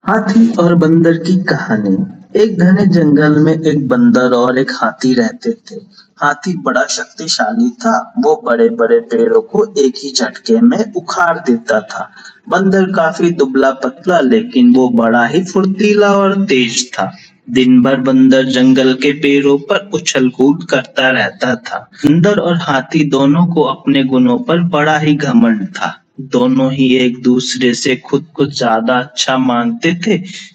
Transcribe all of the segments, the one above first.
हाथी और बंदर की कहानी। एक घने जंगल में एक बंदर और एक हाथी रहते थे। हाथी बड़ा शक्तिशाली था। वो बड़े बड़े पेड़ों को एक ही झटके में उखाड़ देता था। बंदर काफी दुबला पतला, लेकिन वो बड़ा ही फुर्तीला और तेज था। दिन भर बंदर जंगल के पेड़ों पर उछल कूद करता रहता था। बंदर और हाथी दोनों को अपने गुणों पर बड़ा ही घमंड था। दोनों ही एक दूसरे से खुद को ज्यादा अच्छा मानते थे।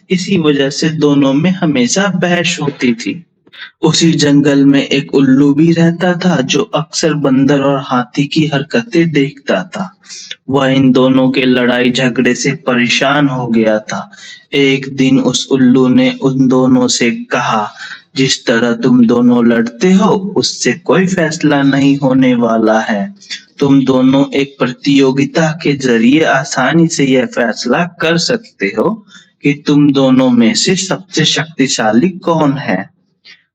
इसी वजह से दोनों में हमेशा बहस होती थी। उसी जंगल में एक उल्लू भी रहता था, जो अक्सर बंदर और हाथी की हरकतें देखता था। वह इन दोनों के लड़ाई झगड़े से परेशान हो गया था। एक दिन उस उल्लू ने उन दोनों से कहा, जिस तरह तुम दोनों लड़ते हो, उससे कोई फैसला नहीं होने वाला है। तुम दोनों एक प्रतियोगिता के जरिए आसानी से यह फैसला कर सकते हो कि तुम दोनों में से सबसे शक्तिशाली कौन है।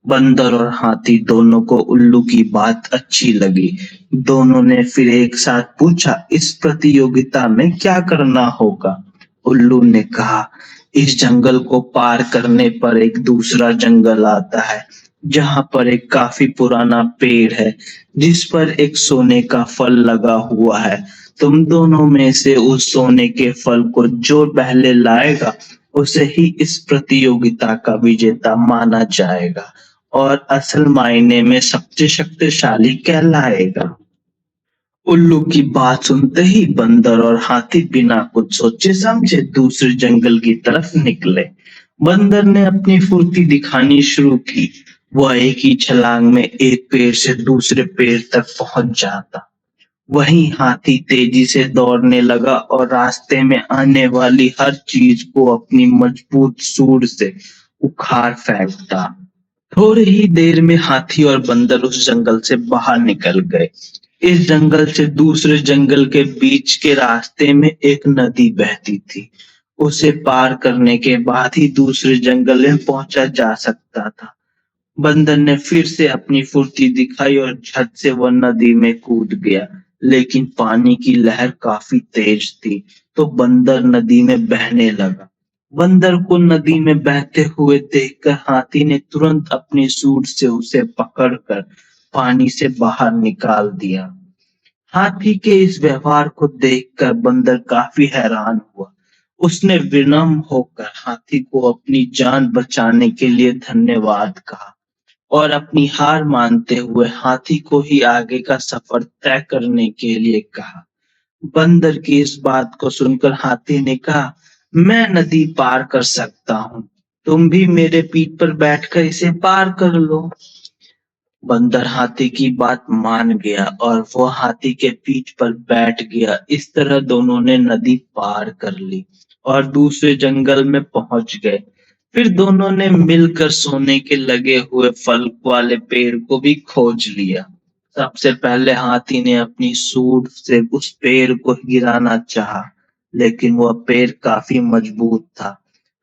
बंदर और हाथी दोनों को उल्लू की बात अच्छी लगी। दोनों ने फिर एक साथ पूछा, इस प्रतियोगिता में क्या करना होगा। उल्लू ने कहा, इस जंगल को पार करने पर एक दूसरा जंगल आता है, जहां पर एक काफी पुराना पेड़ है, जिस पर एक सोने का फल लगा हुआ है। तुम दोनों में से उस सोने के फल को जो पहले लाएगा, उसे ही इस प्रतियोगिता का विजेता माना जाएगा और असल मायने में सबसे शक्तिशाली कहलाएगा। उल्लू की बात सुनते ही बंदर और हाथी बिना कुछ सोचे समझे दूसरे जंगल की तरफ निकले। बंदर ने अपनी फुर्ती दिखानी शुरू की। वह एक ही छलांग में एक पेड़ से दूसरे पेड़ तक पहुंच जाता। वहीं हाथी तेजी से दौड़ने लगा और रास्ते में आने वाली हर चीज को अपनी मजबूत सूंड से उखाड़ फेंकता। थोड़ी ही देर में हाथी और बंदर उस जंगल से बाहर निकल गए। इस जंगल से दूसरे जंगल के बीच के रास्ते में एक नदी बहती थी। उसे पार करने के बाद ही दूसरे जंगल में पहुंचा जा सकता था। बंदर ने फिर से अपनी फुर्ती दिखाई और झट से वह नदी में कूद गया, लेकिन पानी की लहर काफी तेज थी, तो बंदर नदी में बहने लगा। बंदर को नदी में बहते हुए देखकर हाथी ने तुरंत अपनी सूंड से उसे पकड़कर पानी से बाहर निकाल दिया। हाथी के इस व्यवहार को देखकर बंदर काफी हैरान हुआ। उसने विनम्र होकर हाथी को अपनी जान बचाने के लिए धन्यवाद कहा और अपनी हार मानते हुए हाथी को ही आगे का सफर तय करने के लिए कहा। बंदर की इस बात को सुनकर हाथी ने कहा, मैं नदी पार कर सकता हूँ। तुम भी मेरे पीठ पर बैठकर इसे पार कर लो। बंदर हाथी की बात मान गया और वो हाथी के पीठ पर बैठ गया। इस तरह दोनों ने नदी पार कर ली और दूसरे जंगल में पहुंच गए। फिर दोनों ने मिलकर सोने के लगे हुए फल वाले पेड़ को भी खोज लिया। सबसे पहले हाथी ने अपनी सूंड से उस पेड़ को गिराना चाहा, लेकिन वह पेड़ काफी मजबूत था।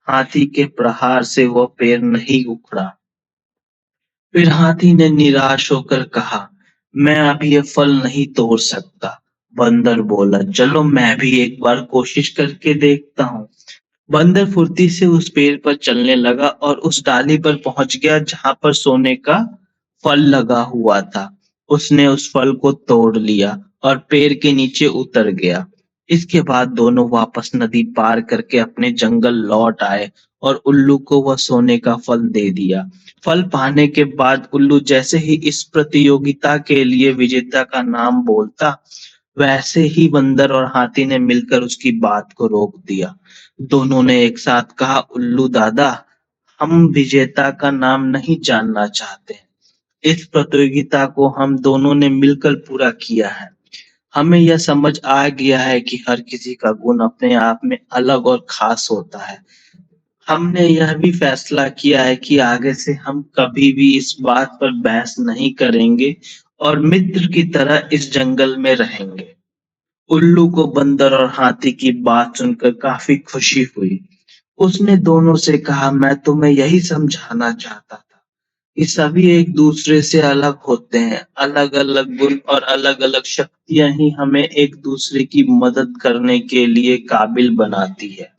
हाथी के प्रहार से वह पेड़ नहीं उखड़ा। फिर हाथी ने निराश होकर कहा, मैं अब ये फल नहीं तोड़ सकता। बंदर बोला, चलो मैं भी एक बार कोशिश करके देखता हूँ। बंदर फुर्ती से उस पेड़ पर चलने लगा और उस डाली पर पहुंच गया जहां पर सोने का फल लगा हुआ था। उसने उस फल को तोड़ लिया और पेड़ के नीचे उतर गया। इसके बाद दोनों वापस नदी पार करके अपने जंगल लौट आए और उल्लू को वह सोने का फल दे दिया। फल पाने के बाद उल्लू जैसे ही इस प्रतियोगिता के लिए विजेता का नाम बोलता, वैसे ही बंदर और हाथी ने मिलकर उसकी बात को रोक दिया। दोनों ने एक साथ कहा, उल्लू दादा, हम विजेता का नाम नहीं जानना चाहते। इस प्रतियोगिता को हम दोनों ने मिलकर पूरा किया है। हमें यह समझ आ गया है कि हर किसी का गुण अपने आप में अलग और खास होता है। हमने यह भी फैसला किया है कि आगे से हम कभी भी इस बात पर बहस नहीं करेंगे और मित्र की तरह इस जंगल में रहेंगे। उल्लू को बंदर और हाथी की बात सुनकर काफी खुशी हुई। उसने दोनों से कहा, मैं तुम्हें यही समझाना चाहता था कि सभी एक दूसरे से अलग होते हैं। अलग अलग गुण और अलग अलग शक्तियां ही हमें एक दूसरे की मदद करने के लिए काबिल बनाती है।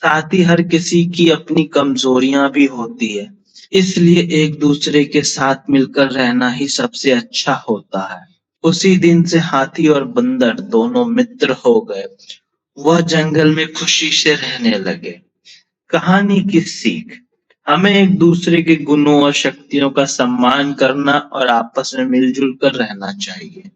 साथ ही हर किसी की अपनी कमजोरियां भी होती है, इसलिए एक दूसरे के साथ मिलकर रहना ही सबसे अच्छा होता है। उसी दिन से हाथी और बंदर दोनों मित्र हो गए। वह जंगल में खुशी से रहने लगे। कहानी की सीख। हमें एक दूसरे के गुणों और शक्तियों का सम्मान करना और आपस में मिलजुल कर रहना चाहिए।